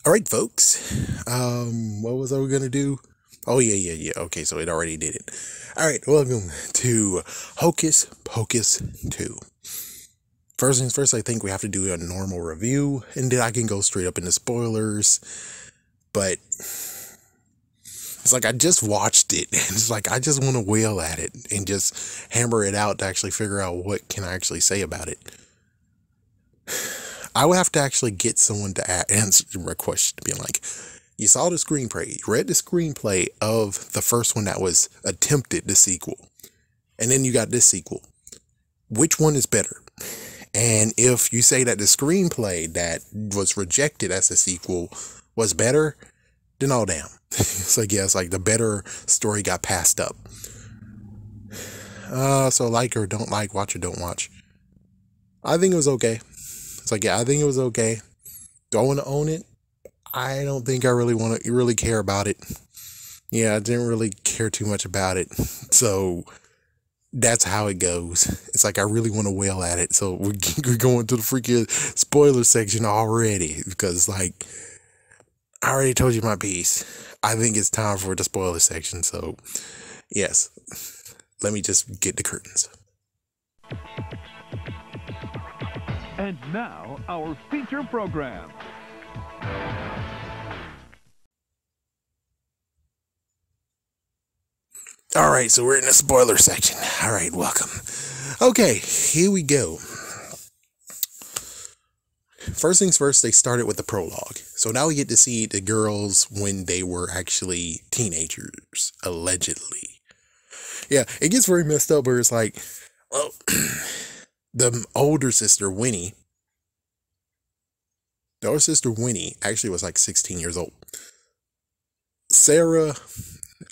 All right, folks. What was I gonna do? Oh yeah. Okay, so it already did it. All right, welcome to Hocus Pocus 2. First things first, I think we have to do a normal review, and then I can go straight up into spoilers. But it's like I just watched it, and it's like I just want to wail at it and just hammer it out to actually figure out what can I actually say about it. I would have to actually get someone to answer my question, being like, you saw the screenplay, you read the screenplay of the first one that was attempted, the sequel, and then you got this sequel. Which one is better? And if you say that the screenplay that was rejected as a sequel was better, then all damn. It's like, yeah, it's like the better story got passed up. So like or don't like, watch or don't watch. I think it was okay. It's like, yeah, I think it was okay. Do I want to own it? I don't think I really want to really care about it. Yeah, I didn't really care too much about it. So that's how it goes. It's like I really want to wail at it. So we're going to the freaking spoiler section already. Because, like, I already told you my piece. I think it's time for the spoiler section. So, yes. Let me just get the curtains. And now, our feature program. All right, so we're in the spoiler section. All right, welcome. Okay, here we go. First things first, they started with the prologue. So now we get to see the girls when they were actually teenagers, allegedly. Yeah, it gets very messed up where it's like, well, the older sister, Winnie, actually was like 16 years old. Sarah,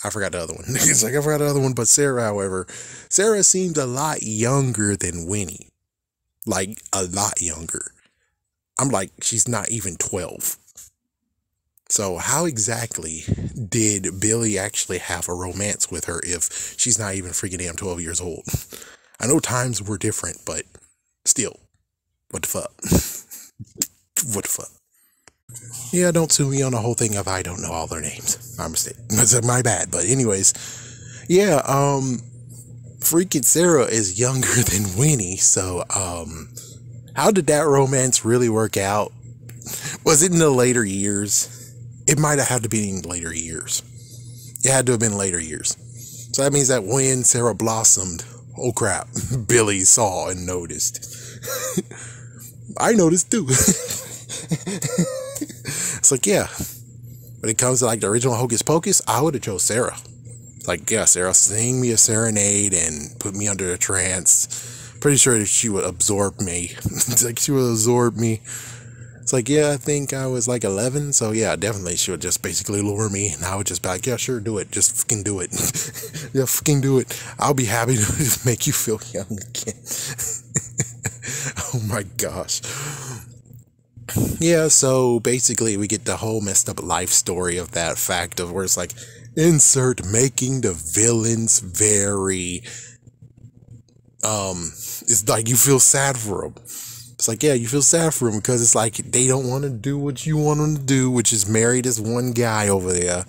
I forgot the other one. It's like I forgot the other one, but Sarah, however, Sarah seemed a lot younger than Winnie. Like, a lot younger. I'm like, she's not even 12. So how exactly did Billy actually have a romance with her if she's not even freaking damn 12 years old? I know times were different, but still, what the fuck? What the fuck? Yeah, don't sue me on the whole thing of I don't know all their names. My mistake. That's my bad. But anyways, yeah, freaking Sarah is younger than Winnie, so how did that romance really work out? Was it in the later years? It might have had to be in later years. It had to have been later years. So that means that when Sarah blossomed, oh crap, Billy saw and noticed. I noticed too. It's like, yeah. When it comes to like the original Hocus Pocus, I would have chose Sarah. Like, yeah, Sarah, sing me a serenade and put me under a trance. Pretty sure that she would absorb me. It's like she would absorb me. It's like, yeah, I think I was like 11. So yeah, definitely she would just basically lure me. And I would just be like, yeah, sure, do it. Just fucking do it. Yeah, fucking do it. I'll be happy to just make you feel young again. Oh my gosh. Yeah, so basically we get the whole messed up life story of that fact of where it's like, insert making the villains very, it's like you feel sad for them. It's like, yeah, you feel sad for them because it's like they don't want to do what you want them to do, which is marry this one guy over there.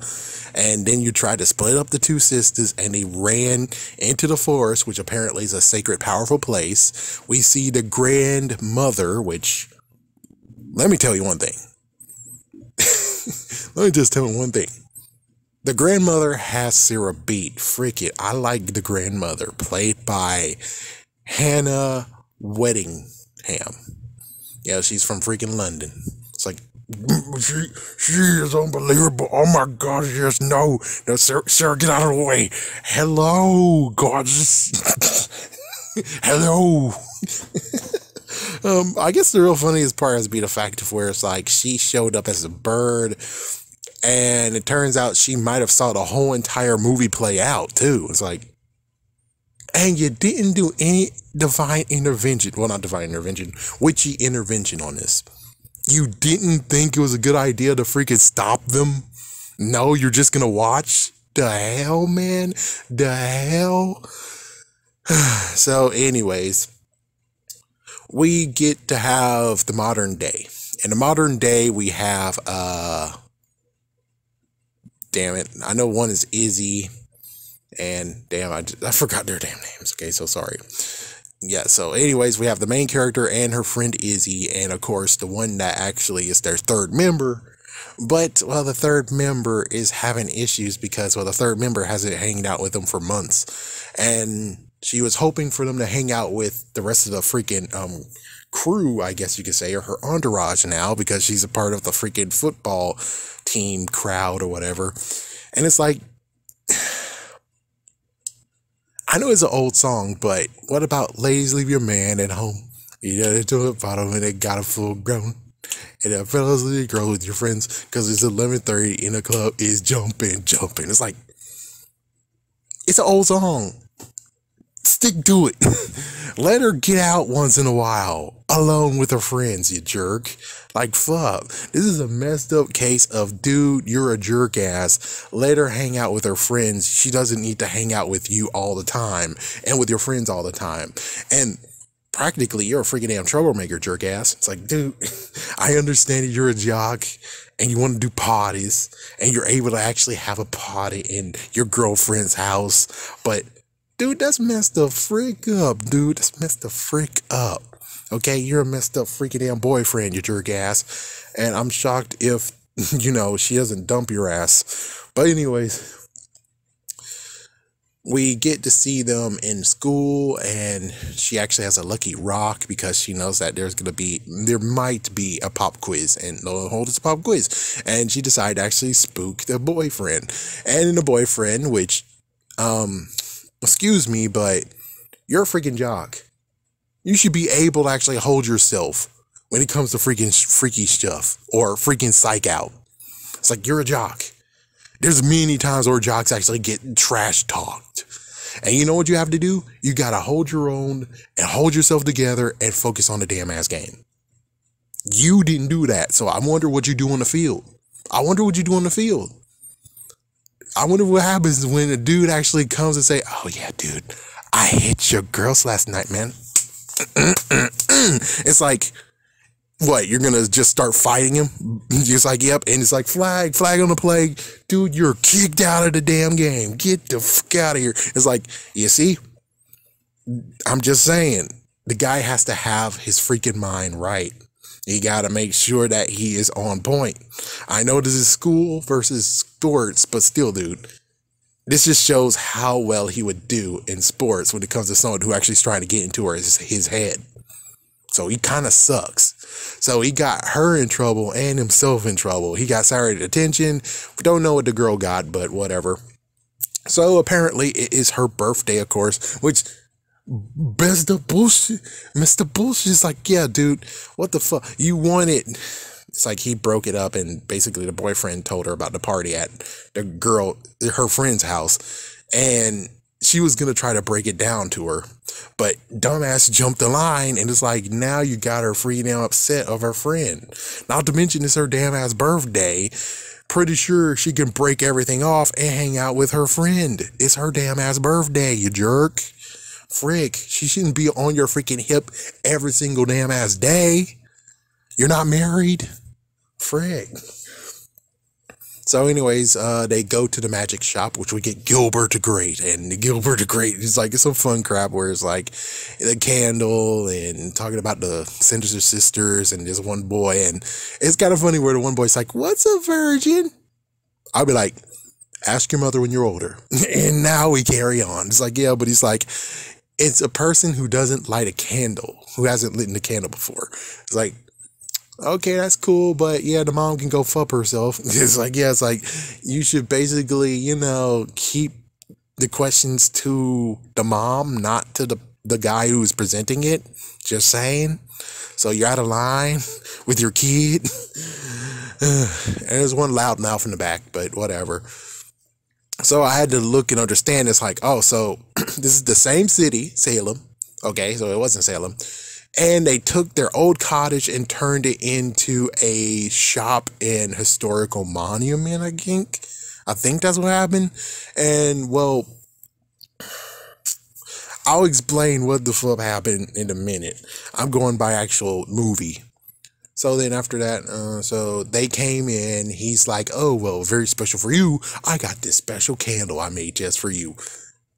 And then you try to split up the two sisters and they ran into the forest, which apparently is a sacred, powerful place. We see the grandmother, which, let me tell you one thing. Let me just tell you one thing. The grandmother has Sarah beat. Frick it. I like the grandmother, played by Hannah Weddingham. Yeah, she's from freaking London. It's like, she is unbelievable. Oh my God, yes, no, Sarah, get out of the way. Hello, gorgeous. Hello. I guess the real funniest part has to be the fact of where it's like she showed up as a bird, and it turns out she might have saw the whole entire movie play out too. It's like, and you didn't do any divine intervention. Well, not divine intervention, witchy intervention on this. You didn't think it was a good idea to freaking stop them? No, you're just gonna watch? The hell, man? The hell? So anyways, we get to have the modern day. In the modern day, we have damn it, I know one is Izzy, and damn, I forgot their damn names. Okay, so sorry. Yeah, so anyways, we have the main character and her friend Izzy, and of course the one that actually is their third member. But, well, the third member is having issues because, well, the third member hasn't hanged out with them for months. And she was hoping for them to hang out with the rest of the freaking crew, I guess you could say, or her entourage now, because she's a part of the freaking football team crowd or whatever. And it's like, I know it's an old song, but what about ladies, leave your man at home? You got it to the bottom and it got a full grown. And that fellas, you grow with your friends because it's 11:30 in the club is jumping. It's like, it's an old song. Stick to it. Let her get out once in a while alone with her friends, you jerk. Like, fuck. This is a messed up case of, dude, you're a jerk ass. Let her hang out with her friends. She doesn't need to hang out with you all the time and with your friends all the time. And practically, you're a freaking damn troublemaker, jerk ass. It's like, dude, I understand you're a jock and you want to do parties and you're able to actually have a party in your girlfriend's house. But, dude, that's messed the frick up, dude. That's messed the frick up. Okay, you're a messed up freaking damn boyfriend, you jerk ass. And I'm shocked if, you know, she doesn't dump your ass. But anyways, we get to see them in school, and she actually has a lucky rock because she knows that there might be a pop quiz, and lo and behold, it's a pop quiz. And she decided to actually spook the boyfriend. And in the boyfriend, which, excuse me, but you're a freaking jock. You should be able to actually hold yourself when it comes to freaking freaky stuff or freaking psych out. It's like, you're a jock. There's many times where jocks actually get trash talked. And you know what you have to do? You got to hold your own and hold yourself together and focus on the damn ass game. You didn't do that. So I wonder what you do on the field. I wonder what you do on the field. I wonder what happens when a dude actually comes and say, oh yeah, dude, I hit your girls last night, man. It's like, what, you're gonna just start fighting him? Just like, yep. And it's like, flag on the play. Dude, you're kicked out of the damn game. Get the fuck out of here. It's like, you see, I'm just saying, the guy has to have his freaking mind right. He gotta make sure that he is on point. I know this is school versus sports, but still, dude, this just shows how well he would do in sports when it comes to someone who actually is trying to get into his head. So he kind of sucks. So he got her in trouble and himself in trouble. He got silent attention. We don't know what the girl got, but whatever. So apparently it is her birthday, of course, which, Mr. Bullshit is like, yeah, dude, what the fuck? You want it. It's like he broke it up, and basically the boyfriend told her about the party at her friend's house, and she was going to try to break it down to her, but dumbass jumped the line, and it's like, now you got her freaking upset of her friend. Not to mention it's her damn ass birthday. Pretty sure she can break everything off and hang out with her friend. It's her damn ass birthday, you jerk. Frick, she shouldn't be on your freaking hip every single damn ass day. You're not married. Frick. So anyways, they go to the magic shop, which we get Gilbert the Great. And Gilbert the Great is like, it's some fun crap where it's like the candle and talking about the Sinister Sisters and there's one boy. And it's kind of funny where the one boy's like, what's a virgin? I'll be like, ask your mother when you're older. And now we carry on. It's like, yeah, but he's like, it's a person who doesn't light a candle, who hasn't lit a candle before. It's like, okay, that's cool, but yeah, the mom can go fuck herself. It's like, yeah, it's like, you should basically, you know, keep the questions to the mom, not to the guy who's presenting it. Just saying. So you're out of line with your kid. And there's one loud mouth in the back, but whatever. So I had to look and understand. It's like, oh, so this is the same city, Salem. Okay, so it wasn't Salem. And they took their old cottage and turned it into a shop and historical monument, I think. I think that's what happened. And, well, I'll explain what the fuck happened in a minute. I'm going by actual movie. So then after that, so they came in. He's like, "Oh well, very special for you. I got this special candle I made just for you."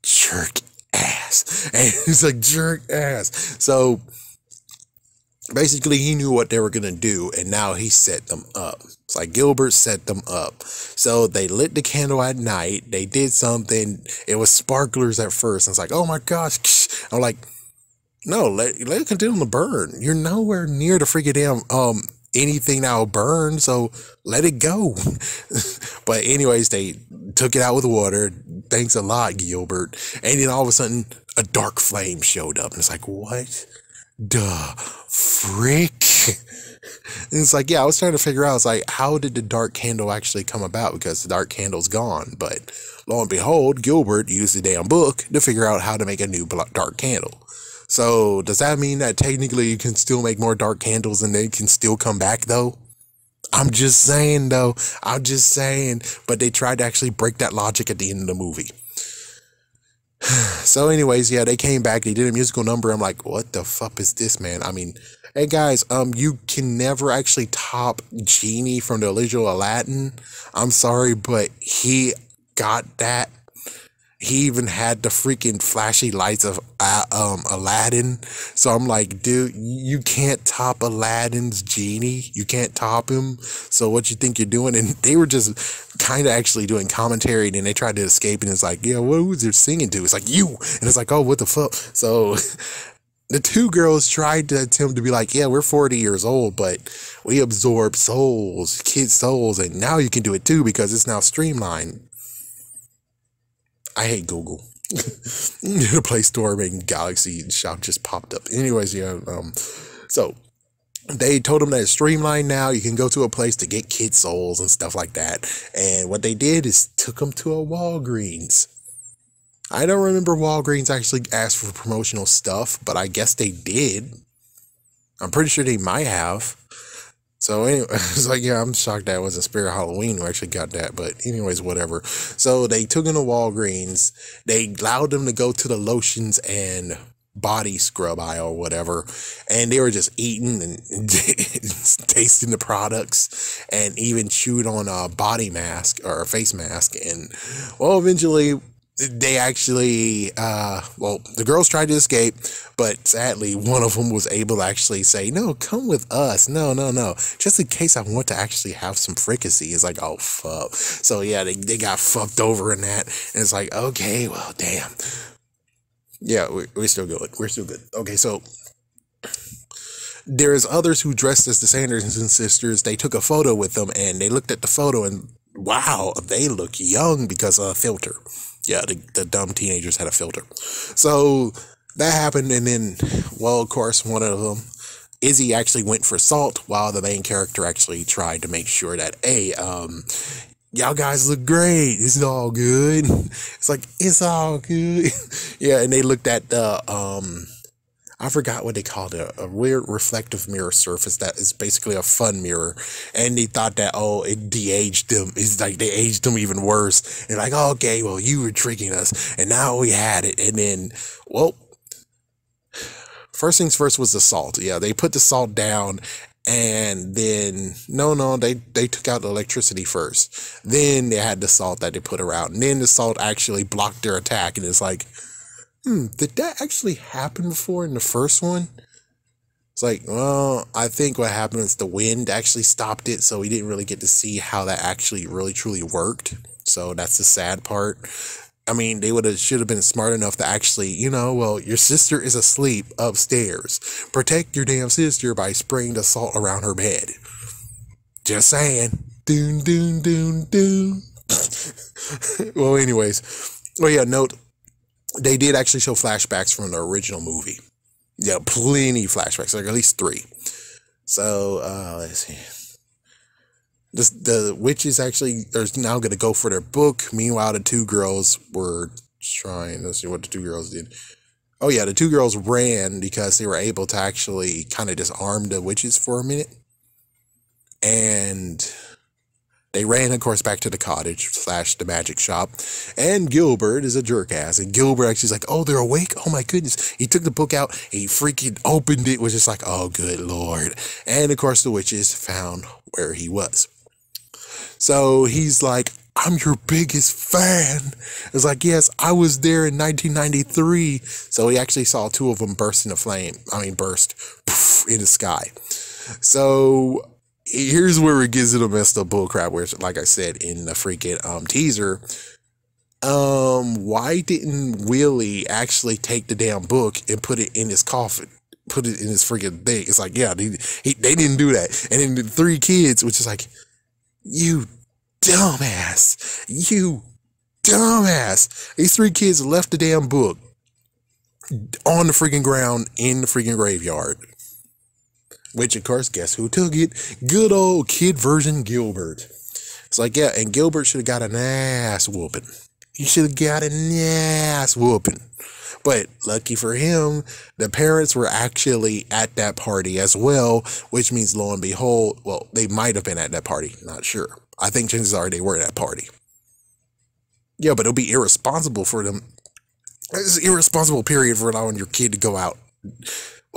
Jerk ass, and he's like, jerk ass. So basically, he knew what they were gonna do, and now he set them up. It's like Gilbert set them up. So they lit the candle at night. They did something. It was sparklers at first. And it's like, oh my gosh. I'm like, no, let it continue to burn. You're nowhere near the freaking damn anything that'll burn, so let it go. But anyways, they took it out with water. Thanks a lot, Gilbert. And then all of a sudden, a dark flame showed up, and it's like, what the frick? And it's like, yeah, I was trying to figure out, it's like, how did the dark candle actually come about? Because the dark candle's gone. But lo and behold, Gilbert used the damn book to figure out how to make a new dark candle. So does that mean that technically you can still make more dark candles and they can still come back though? I'm just saying though. I'm just saying. But they tried to actually break that logic at the end of the movie. So anyways, yeah, they came back. They did a musical number. I'm like, what the fuck is this, man? I mean, hey guys, you can never actually top Genie from the original Aladdin. I'm sorry, but he got that. He even had the freaking flashy lights of Aladdin. So I'm like, dude, you can't top Aladdin's Genie. You can't top him. So what you think you're doing? And they were just kind of actually doing commentary. And then they tried to escape. And it's like, yeah, what was they singing to? It's like, you. And it's like, oh, what the fuck? So the two girls tried to attempt to be like, yeah, we're 40 years old, but we absorb souls, kids' souls. And now you can do it too because it's now streamlined. I hate Google. The Play Store and Galaxy Shop just popped up. Anyways, yeah. So they told them that it's streamlined now. You can go to a place to get kid souls and stuff like that. And what they did is took them to a Walgreens. I don't remember Walgreens actually asked for promotional stuff, but I guess they did. I'm pretty sure they might have. So anyway, it's like, yeah, I'm shocked that it wasn't Spirit Halloween who actually got that. But anyways, whatever. So they took him to Walgreens. They allowed them to go to the lotions and body scrub aisle or whatever. And they were just eating and tasting the products and even chewed on a body mask or a face mask. And well, eventually they actually, the girls tried to escape, but sadly, one of them was able to actually say, no, come with us. No, just in case I want to actually have some fricassee. It's like, oh, fuck. So, yeah, they got fucked over in that. And it's like, okay, well, damn. Yeah, we're still good. We're still good. Okay, so there's others who dressed as the Sanderson sisters. They took a photo with them, and they looked at the photo, and wow, they look young because of a filter. Yeah, the dumb teenagers had a filter. So that happened, and then, well, of course, one of them, Izzy, actually went for salt, while the main character actually tried to make sure that, hey, y'all guys look great. It's all good. It's like, it's all good. Yeah, and they looked at the, I forgot what they called it, a weird reflective mirror surface that is basically a fun mirror. And they thought that, oh, it de-aged them. It's like they aged them even worse. And like, oh, okay, well, you were tricking us. And now we had it. And then, well, first things first was the salt. Yeah, they put the salt down. And then, they took out the electricity first. Then they had the salt that they put around. And then the salt actually blocked their attack. And it's like, did that actually happen before in the first one? It's like, well, I think what happened is the wind actually stopped it, so we didn't really get to see how that actually really truly worked. So that's the sad part. I mean, they should have been smart enough to actually, well, your sister is asleep upstairs. Protect your damn sister by spraying the salt around her bed. Just saying. Doon, doon, doon, doon. Well, anyways. Oh, yeah, note. They did actually show flashbacks from the original movie. Yeah, plenty of flashbacks, like at least 3. So, let's see. The witches actually are now going to go for their book. Meanwhile, the 2 girls were trying. Let's see what the 2 girls did. Oh, yeah, the 2 girls ran because they were able to actually kind of disarm the witches for a minute. And They ran, of course, back to the cottage / the magic shop. And Gilbert is a jerk ass. And Gilbert actually is like, oh, they're awake? Oh my goodness. He took the book out. He freaking opened it. Was just like, oh, good Lord. And of course, the witches found where he was. So he's like, I'm your biggest fan. It's like, yes, I was there in 1993. So he actually saw two of them burst into flame. Burst poof, in the sky. So here's where it gets into messed up bullcrap, where, like I said in the freaking teaser, why didn't Willie actually take the damn book and put it in his coffin? Put it in his freaking thing. It's like, yeah, they didn't do that. And then the three kids, which is like, you dumbass. You dumbass. These three kids left the damn book on the freaking ground in the freaking graveyard. Which, of course, guess who took it? Good old kid version Gilbert. It's like, yeah, and Gilbert should have got an ass whooping. He should have got an ass whooping. But lucky for him, the parents were actually at that party as well, which means, lo and behold, well, they might have been at that party. Not sure. I think chances are they were at that party. Yeah, but it'll be irresponsible for them. It's an irresponsible period for allowing your kid to go out.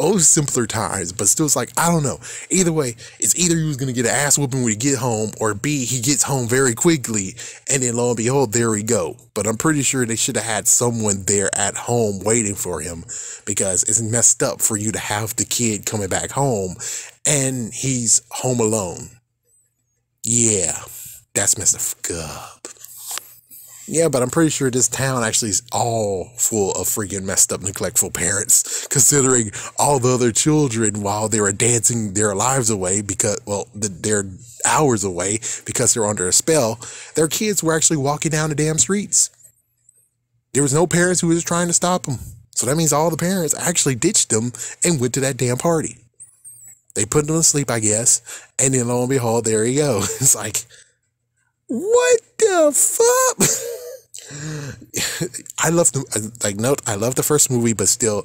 Oh, simpler times, but still, it's like, I don't know. Either way, it's either he was going to get an ass whooping when he get home, or B, he gets home very quickly, and then lo and behold, there we go. But I'm pretty sure they should have had someone there at home waiting for him, because it's messed up for you to have the kid coming back home, and he's home alone. Yeah, that's messed up. Yeah, but I'm pretty sure this town actually is all full of freaking messed up, neglectful parents, considering all the other children, while they were dancing their lives away because, well, their hours away because they're under a spell, their kids were actually walking down the damn streets. There was no parents who was trying to stop them. So that means all the parents actually ditched them and went to that damn party. They put them to sleep, I guess, and then lo and behold, there you go. It's like, what the fuck? I love the first movie, but still,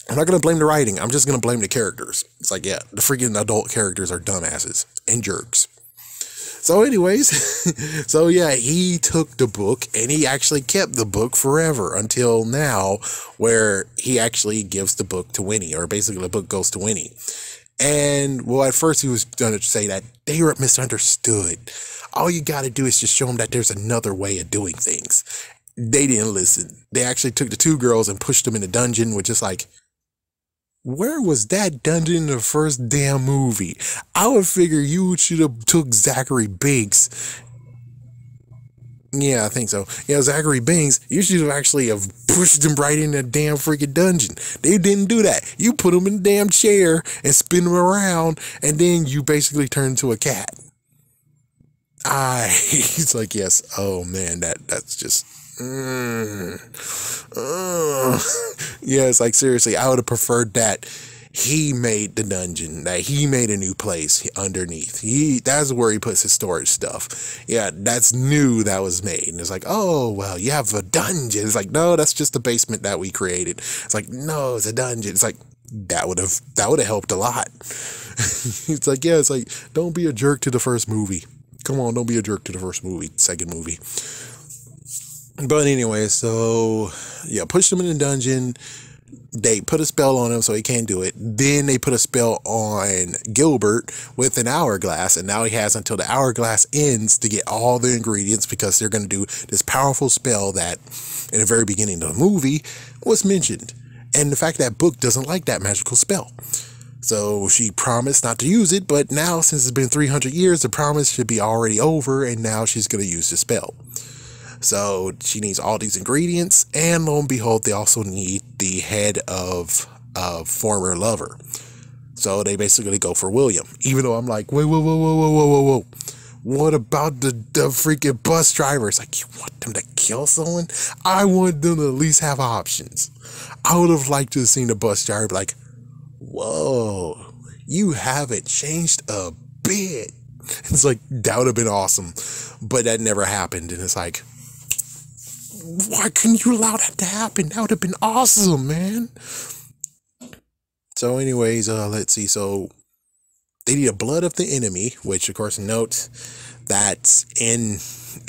I'm not going to blame the writing. I'm just going to blame the characters. It's like, yeah, the freaking adult characters are dumbasses and jerks. So anyways, so yeah, he took the book and he actually kept the book forever until now, where he actually gives the book to Winnie, or basically the book goes to Winnie. And well, at first he was going to say that they were misunderstood. All you got to do is just show them that there's another way of doing things. They didn't listen. They actually took the two girls and pushed them in a dungeon, which is like, where was that dungeon in the first damn movie? I would figure you should have took Zachary Binks. Yeah, I think so. Yeah, Zachary Binks, you should have actually have pushed him right in that damn freaking dungeon. They didn't do that. You put him in a damn chair and spin him around, and then you basically turn into a cat. He's like, yes. Oh man, that's just. Yeah, it's like, seriously, I would have preferred that he made the dungeon, that he made a new place underneath. That's where he puts his storage stuff. Yeah, that's new that was made. And it's like, oh well, you have a dungeon. It's like, no, that's just the basement that we created. It's like, no, it's a dungeon. It's like, that would have helped a lot. It's like, yeah, it's like, don't be a jerk to the first movie. Come on, don't be a jerk to the first movie, second movie. But anyway, so yeah, pushed him in the dungeon. They put a spell on him so he can't do it. Then they put a spell on Gilbert with an hourglass, and now he has until the hourglass ends to get all the ingredients, because they're going to do this powerful spell that in the very beginning of the movie was mentioned. And the fact that book doesn't like that magical spell. So she promised not to use it, but now since it's been 300 years, the promise should be already over, and now she's going to use the spell. So she needs all these ingredients, and lo and behold, they also need the head of a former lover. So they basically go for William, even though I'm like, whoa. What about the freaking bus driver? It's like, you want them to kill someone? I want them to at least have options. I would have liked to have seen the bus driver be like, whoa, you haven't changed a bit. It's like, that would have been awesome, but that never happened. And it's like, why couldn't you allow that to happen? That would have been awesome, man. So anyways, let's see. So they need the blood of the enemy, which of course note that in,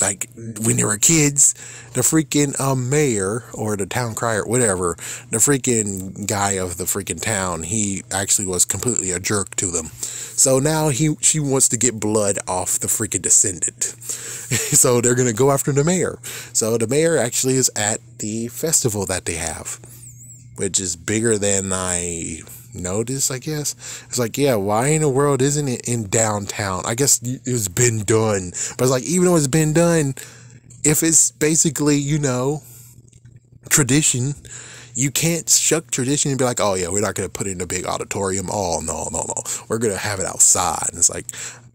like, when they were kids, the freaking mayor or the town crier, whatever, the freaking guy of the freaking town, he actually was completely a jerk to them. So now she wants to get blood off the freaking descendant. So they're gonna go after the mayor. So the mayor actually is at the festival that they have, which is bigger than I noticed, I guess. It's like, yeah, why in the world isn't it in downtown? I guess it's been done. But it's like, even though it's been done, if it's basically, you know, tradition, you can't shuck tradition and be like, oh yeah, we're not going to put it in a big auditorium. Oh, no. We're going to have it outside. And it's like,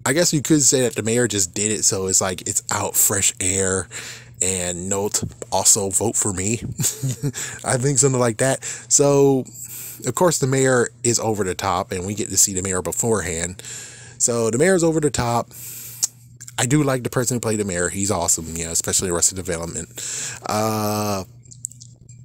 I guess you could say that the mayor just did it, so it's like, it's out, fresh air. And note, also vote for me. I think something like that. So, of course, the mayor is over the top, and we get to see the mayor beforehand. So the mayor's over the top. I do like the person who played the mayor. He's awesome, you know, especially Arrested Development.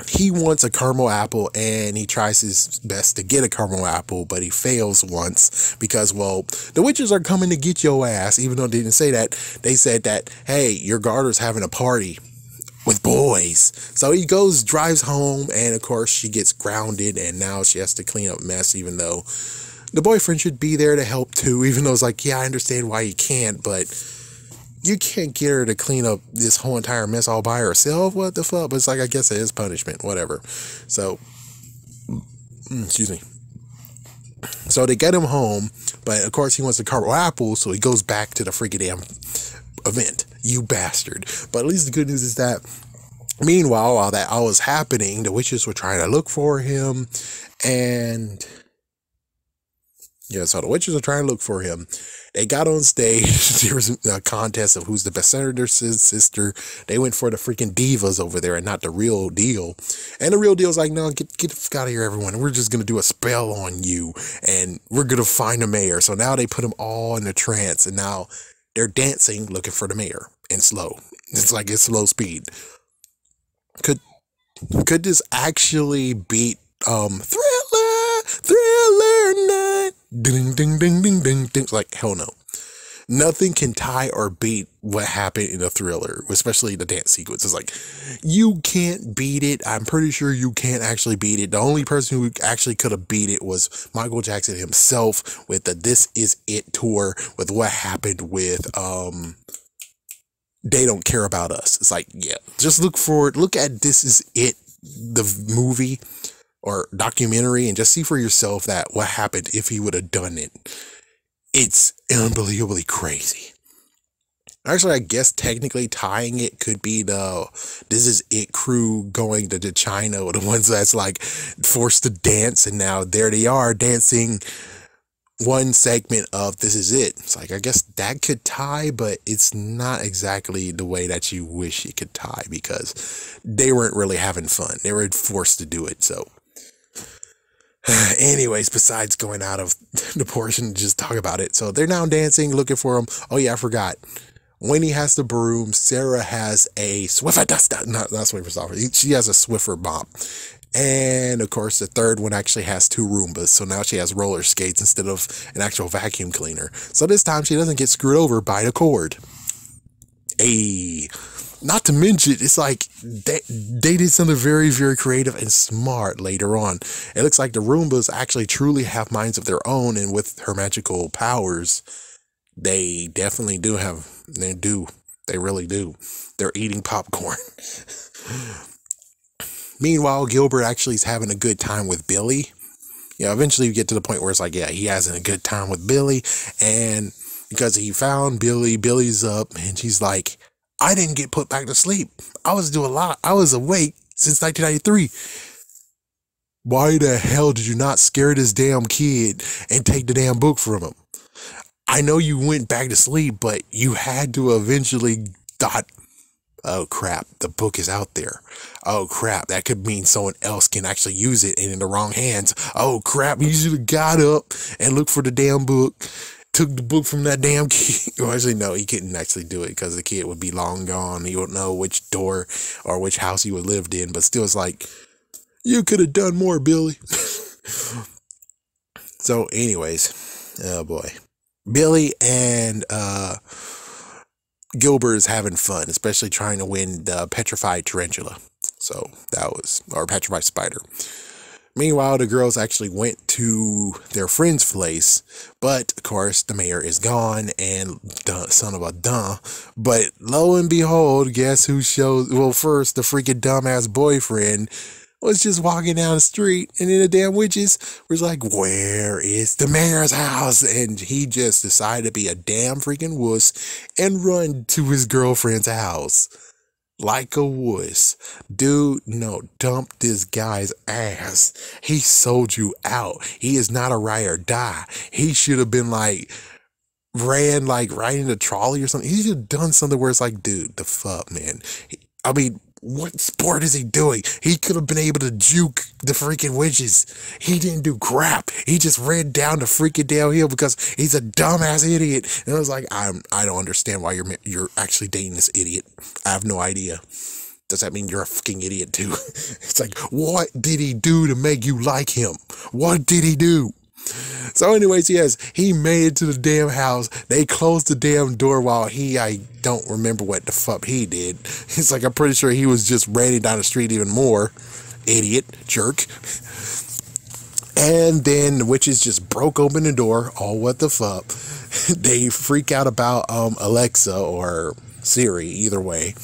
He wants a caramel apple, and he tries his best to get a caramel apple, but he fails once because, well, the witches are coming to get your ass. Even though they didn't say that, they said that, hey, your garter's having a party with boys. So he drives home, and of course she gets grounded, and now she has to clean up mess, even though the boyfriend should be there to help too, even though it's like, yeah, I understand why you can't, but you can't get her to clean up this whole entire mess all by herself. What the fuck? But it's like, I guess it is punishment, whatever. So, excuse me. So they get him home, but of course he wants the caramel apple, so he goes back to the freaking damn event. You bastard. But at least the good news is that, meanwhile, while that all was happening, the witches were trying to look for him, and yeah, so the witches are trying to look for him. They got on stage. There was a contest of who's the best senator's sister. They went for the freaking divas over there and not the real deal. And the real deal's like, no, get the fuck out of here, everyone. We're just going to do a spell on you, and we're going to find the mayor. So now they put them all in a trance, and now they're dancing looking for the mayor in slow. It's like it's slow speed. Could this actually beat Thriller Night? Ding ding ding ding ding ding. Like, hell no. Nothing can tie or beat what happened in a Thriller, especially the dance sequence. It's like, you can't beat it. I'm pretty sure you can't actually beat it. The only person who actually could have beat it was Michael Jackson himself with the This Is It tour, with what happened with They Don't Care About Us. It's like, yeah, just look at This Is It, the movie or documentary, and just see for yourself that what happened if he would have done it. It's unbelievably crazy. Actually, I guess technically tying it could be the This Is It crew going to China, or the ones that's like forced to dance, and now there they are dancing one segment of This Is It. It's like, I guess that could tie, but it's not exactly the way that you wish it could tie, because they weren't really having fun. They were forced to do it. So anyways, besides going out of the portion to just talk about it. So they're now dancing, looking for him. Oh yeah, I forgot. Winnie has the broom. Sarah has a Swiffer duster. Not Swiffer stopper. She has a Swiffer mop. And of course, the third one actually has 2 Roombas. So now she has roller skates instead of an actual vacuum cleaner. So this time she doesn't get screwed over by the cord. Not to mention, it's like they did something very, very creative and smart later on. It looks like the Roombas actually truly have minds of their own, and with her magical powers, they definitely do have, they really do. They're eating popcorn. Meanwhile, Gilbert actually is having a good time with Billy. Yeah, eventually you get to the point where it's like, yeah, he has a good time with Billy, and because he found Billy, Billy's up, and she's like, I didn't get put back to sleep. I was doing a lot. I was awake since 1993. Why the hell did you not scare this damn kid and take the damn book from him? I know you went back to sleep, but you had to eventually thought, oh crap, the book is out there. Oh crap, that could mean someone else can actually use it and in the wrong hands. Oh crap, you should have got up and looked for the damn book. Took the book from that damn kid. Well, actually, no, he couldn't actually do it because the kid would be long gone. He wouldn't know which door or which house he would lived in. But still, it's like, you could have done more, Billy. So, anyways, oh boy. Billy and Gilbert is having fun, especially trying to win the petrified tarantula. So that was, or petrified spider. Meanwhile, the girls actually went to their friend's place, but of course the mayor is gone, and son of a but lo and behold, guess who shows, well, first the freaking dumbass boyfriend was just walking down the street, and then the damn witches was like, where is the mayor's house? And he just decided to be a damn freaking wuss and run to his girlfriend's house. Like a wuss. Dude, no, dump this guy's ass. He sold you out. He is not a ride or die. He should have been like, ran like right in the trolley or something. He should have done something where it's like, dude, the fuck, man. I mean, what sport is he doing? He could have been able to juke the freaking witches. He didn't do crap. He just ran down the freaking downhill because he's a dumbass idiot. And I was like, I don't understand why you're actually dating this idiot. I have no idea. Does that mean you're a fucking idiot too? It's like, what did he do to make you like him? What did he do? So anyways, yes, he made it to the damn house. They closed the damn door while I don't remember what the fuck he did. It's like, I'm pretty sure he was just running down the street even more. Idiot, jerk. And then the witches just broke open the door. Oh, what the fuck. They freak out about Alexa or Siri, either way.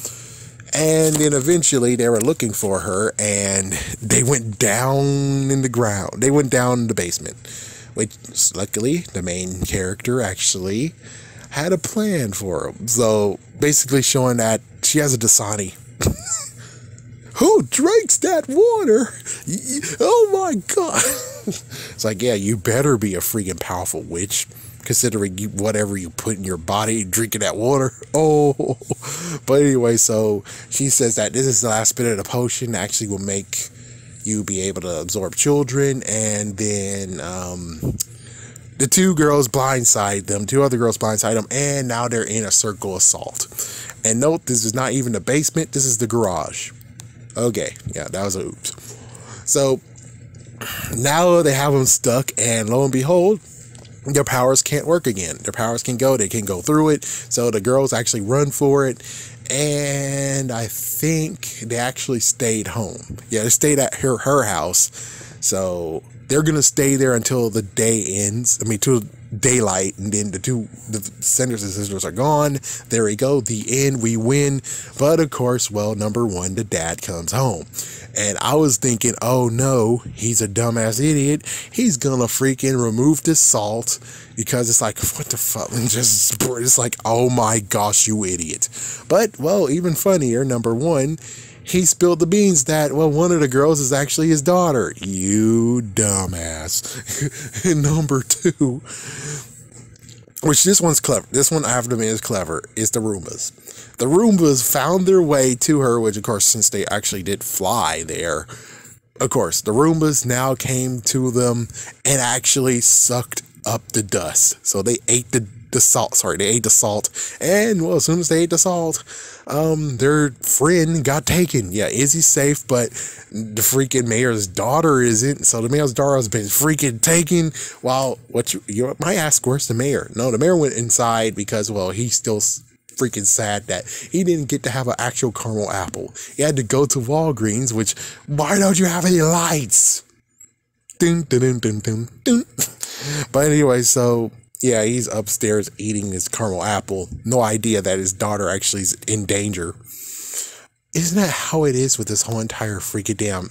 And then eventually they were looking for her, and they went down in the ground. They went down in the basement, which luckily the main character actually had a plan for them. So basically showing that she has a Dasani. Who drinks that water? Oh my God. It's like, yeah, you better be a freaking powerful witch, considering whatever you put in your body, drinking that water. Oh, but anyway, so she says that this is the last bit of the potion that actually will make you be able to absorb children. And then the two girls blindside them, two other girls blindside them, and now they're in a circle assault. And note, this is not even the basement, this is the garage. Okay, yeah, that was a oops. So now they have them stuck, and lo and behold, their powers can't work again. Their powers can go, they can go through it. So the girls actually run for it, and I think they actually stayed home. Yeah, they stayed at her house. So they're gonna stay there until the day ends. I mean, till daylight, and then the Sanders and sisters are gone. There we go, the end, we win. But of course, well, number one, the dad comes home, and I was thinking, oh no, he's a dumbass idiot. He's gonna freaking remove the salt, because it's like, what the fuck? And just, it's like, oh my gosh, you idiot. But well, even funnier, number one, he spilled the beans that, well, one of the girls is actually his daughter. You dumbass. And number two, which this one's clever. This one, I have to admit, is clever, is the Roombas. The Roombas found their way to her, which, of course, since they actually did fly there, of course, the Roombas now came to them and actually sucked up the dust. So they ate the salt. Sorry, they ate the salt. And, well, as soon as they ate the salt, their friend got taken. Yeah, Izzy's safe, but the freaking mayor's daughter isn't. So the mayor's daughter has been freaking taken. While, what you might ask, where's the mayor? No, the mayor went inside because, well, he's still freaking sad that he didn't get to have an actual caramel apple. He had to go to Walgreens, which, why don't you have any lights? Dun, dun, dun, dun, dun, dun. But anyway, so yeah, he's upstairs eating his caramel apple. No idea that his daughter actually is in danger. Isn't that how it is with this whole entire freaking damn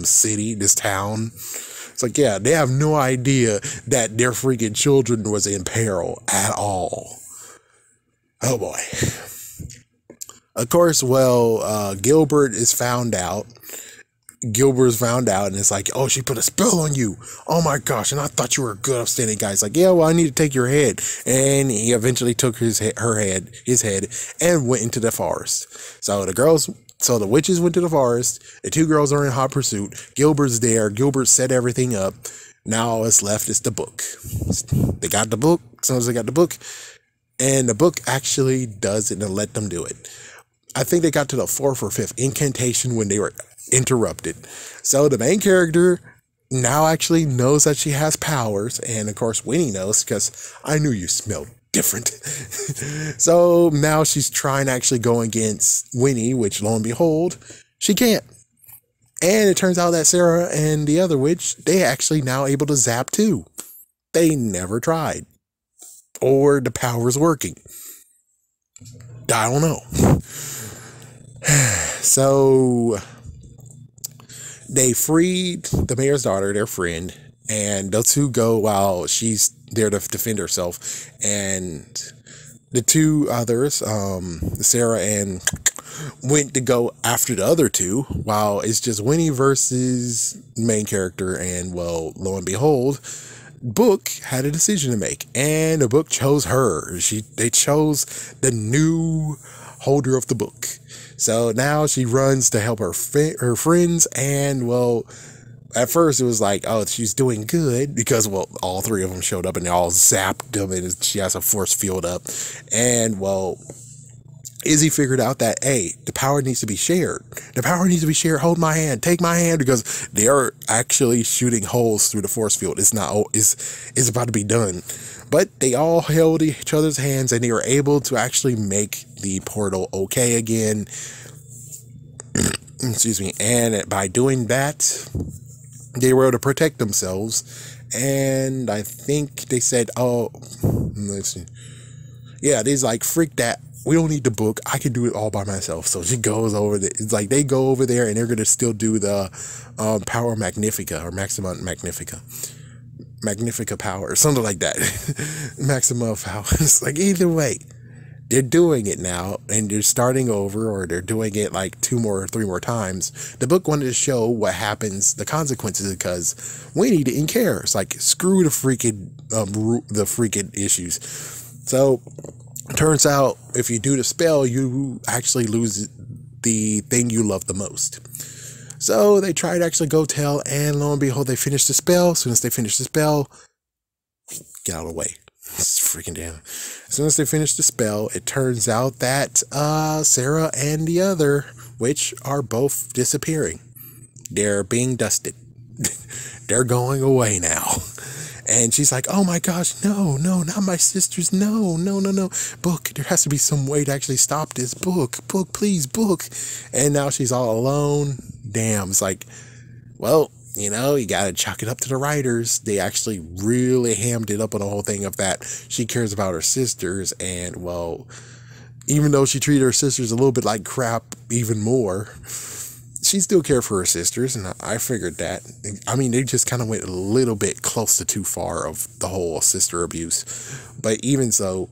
city, this town? It's like, yeah, they have no idea that their freaking children was in peril at all. Oh boy. Of course, well, Gilbert is found out. Gilbert's found out, and it's like, oh, she put a spell on you. Oh my gosh, and I thought you were a good, upstanding guy. It's like, yeah, well, I need to take your head. And he eventually took his head, and went into the forest. So the witches went to the forest. The two girls are in hot pursuit. Gilbert's there. Gilbert set everything up. Now all that's left is the book. They got the book. As soon as they got the book, and the book actually does it and let them do it. I think they got to the 4th or 5th incantation when they were interrupted. So the main character now actually knows that she has powers. And of course, Winnie knows because I knew you smelled different. So now she's trying to actually go against Winnie, which lo and behold, she can't. And it turns out that Sarah and the other witch, they actually now able to zap too. They never tried. Or the power's working. I don't know. So they freed the mayor's daughter, their friend, and those two go while she's there to defend herself. And the two others, Sarah and went to go after the other two, while it's just Winnie versus main character. And well, lo and behold, Book had a decision to make, and the book chose her. They chose the new holder of the book. So now she runs to help her friends. And well, at first it was like, oh, she's doing good because, well, all three of them showed up and they all zapped them, and she has a force field up. And well, Izzy figured out that, hey, the power needs to be shared. The power needs to be shared. Hold my hand. Take my hand, because they are actually shooting holes through the force field. It's about to be done. But they all held each other's hands, and they were able to actually make the portal okay again. Excuse me. And by doing that, they were able to protect themselves. And I think they said, oh, let's see. Yeah, they's like, freak that. We don't need the book. I can do it all by myself. So she goes over there. It's like they go over there and they're going to still do the power magnifica, or maximum magnifica. Magnifica power, or something like that. Maximum power. It's like, either way, they're doing it now, and they're starting over, or they're doing it like 2 more or 3 more times. The book wanted to show what happens, the consequences, because Winnie didn't care. It's like, screw the freaking issues. So turns out, if you do the spell, you actually lose the thing you love the most. So they tried to actually go tell, and lo and behold, they finished the spell. As soon as they finished the spell, get out of the way. It's freaking damn. As soon as they finished the spell, it turns out that Sarah and the other witch are both disappearing. They're being dusted. They're going away now. And she's like, oh my gosh, no, not my sisters. No. Book, there has to be some way to actually stop this. Book, please, Book. And now she's all alone. Damn, it's like, well, you gotta chalk it up to the writers. They actually really hammed it up on the whole thing of that she cares about her sisters. And well, even though she treated her sisters a little bit like crap even more, she still cared for her sisters, and I figured that. I mean, they just kind of went a little bit close to too far of the whole sister abuse. But even so,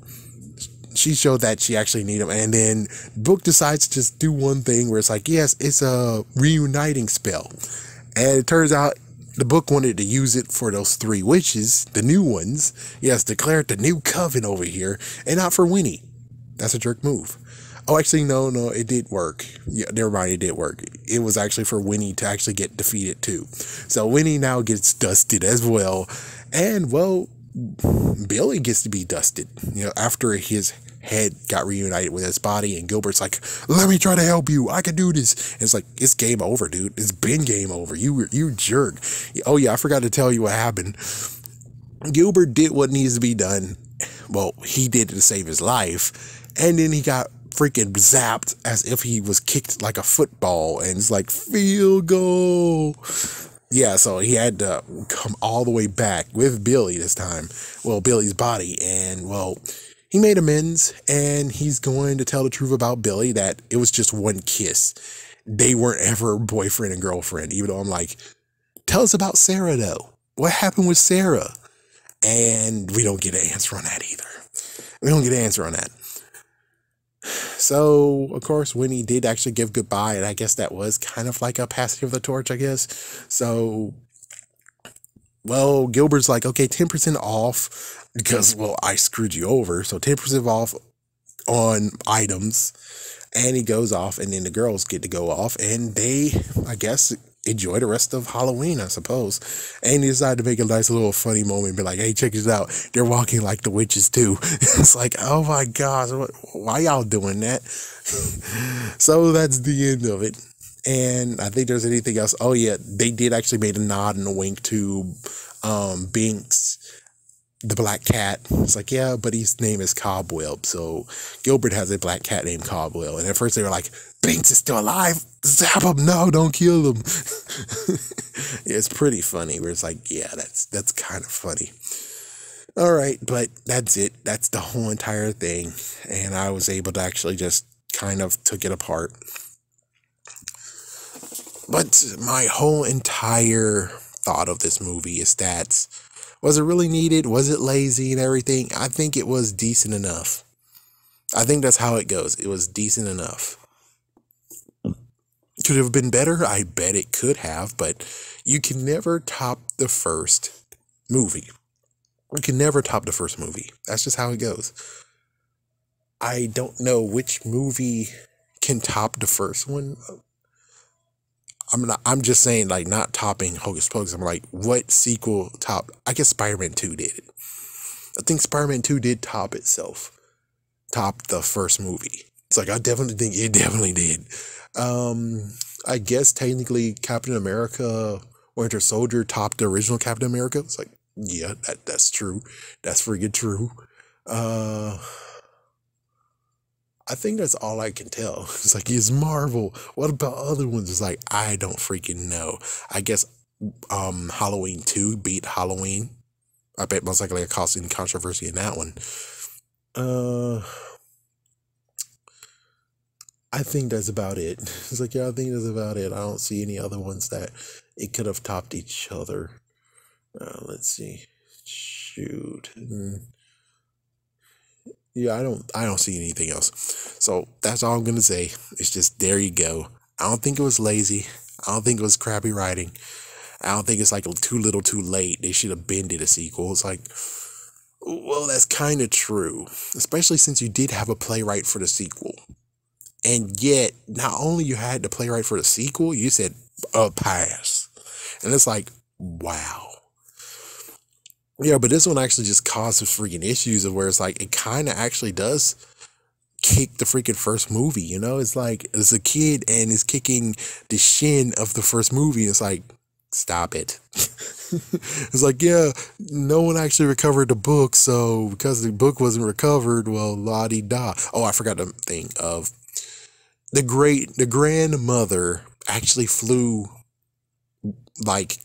she showed that she actually needed them. And then Book decides to just do one thing where it's like, yes, it's a reuniting spell. And it turns out the book wanted to use it for those 3 witches, the new ones. Yes, declared the new coven over here, and not for Winnie. That's a jerk move. Oh, actually, no, it did work. Yeah, never mind, it did work. It was actually for Winnie to actually get defeated too. So Winnie now gets dusted as well. And, well, Billy gets to be dusted, after his head got reunited with his body. And Gilbert's like, let me try to help you. I can do this. And it's like, it's game over, dude. It's been game over. You jerk. Oh, yeah, I forgot to tell you what happened. Gilbert did what needs to be done. Well, he did it to save his life. And then he got freaking zapped as if he was kicked like a football, and it's like, field goal. Yeah, so he had to come all the way back with Billy this time. Well, Billy's body. And well, he made amends, and he's going to tell the truth about Billy, that it was just one kiss. They weren't ever boyfriend and girlfriend, even though I'm like, tell us about Sarah though. What happened with Sarah? And we don't get an answer on that either. So, of course, Winnie did actually give goodbye, and I guess that was kind of like a passing of the torch, I guess. So, well, Gilbert's like, okay, 10% off, because, well, I screwed you over, so 10% off on items. And he goes off, and then the girls get to go off, and they, I guess, enjoy the rest of Halloween, I suppose. And he decided to make a nice little funny moment, be like, hey, check this out. They're walking like the witches too. It's like, oh my gosh, why y'all doing that? So that's the end of it. And I think there's anything else. Oh yeah, they did actually made a nod and a wink to Binks, the black cat. It's like, yeah, but his name is Cobweb. So Gilbert has a black cat named Cobweb. And at first they were like, Binks is still alive. Zap him. No, don't kill him. It's pretty funny. Where it's like, yeah, that's kind of funny. All right, but that's it. That's the whole entire thing. And I was able to actually just kind of took it apart. But my whole entire thought of this movie is that, was it really needed? Was it lazy and everything? I think it was decent enough. I think that's how it goes. It was decent enough. Could it have been better? I bet it could have, but you can never top the first movie. You can never top the first movie. That's just how it goes. I don't know which movie can top the first one. I'm just saying, like, not topping Hocus Pocus. I'm like, what sequel top? I guess Spider-Man 2 did it. I think Spider-Man 2 did top itself. Top the first movie. It's like, I definitely think it definitely did. I guess technically Captain America Winter Soldier topped the original Captain America. It's like, yeah, that's true. That's freaking true. I think that's all I can tell. It's like, it's Marvel. What about other ones? It's like, I don't freaking know. I guess Halloween 2 beat Halloween. I bet most likely it caused any controversy in that one. I think that's about it. It's like, yeah, I think that's about it. I don't see any other ones that it could have topped each other. Let's see. Shoot. Yeah, I don't see anything else. So that's all I'm gonna say. It's just, there you go. I don't think it was lazy. I don't think it was crappy writing. I don't think it's like too little too late. They should have been did a sequel. It's like, well, that's kind of true. Especially since you did have a playwright for the sequel. And yet, not only you had the playwright for the sequel, you said, pass. And it's like, wow. Yeah, but this one actually just caused some freaking issues of where it's like, it kind of actually does kick the freaking first movie, you know? It's like, it's a kid and is kicking the shin of the first movie. It's like, stop it. It's like, yeah, no one actually recovered the book, so because the book wasn't recovered, well, la-di-da. Oh, I forgot the thing of the grandmother actually flew like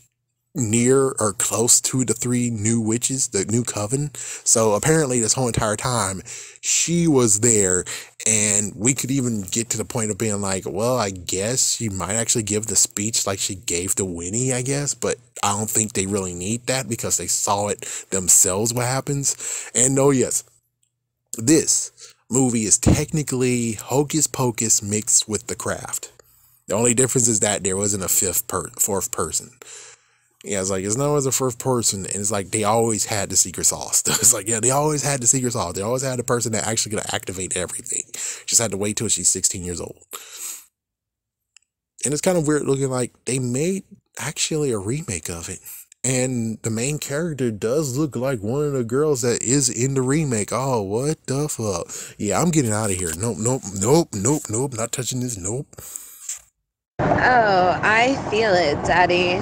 near or close to the 3 new witches, the new coven. So apparently this whole entire time she was there, and we could even get to the point of being like, well, I guess she might actually give the speech like she gave to Winnie, I guess, but I don't think they really need that because they saw it themselves what happens. And oh yes, this movie is technically Hocus Pocus mixed with The Craft. The only difference is that there wasn't a fourth person. Yeah, it's like, it's not as a first person, and it's like they always had the secret sauce. It's like, yeah, they always had the secret sauce. They always had the person that actually gonna activate everything. Just had to wait till she's 16 years old. And it's kind of weird looking like they made actually a remake of it. And the main character does look like one of the girls that is in the remake. Oh, what the fuck? Yeah, I'm getting out of here. Nope, not touching this. Nope. Oh, I feel it, Daddy.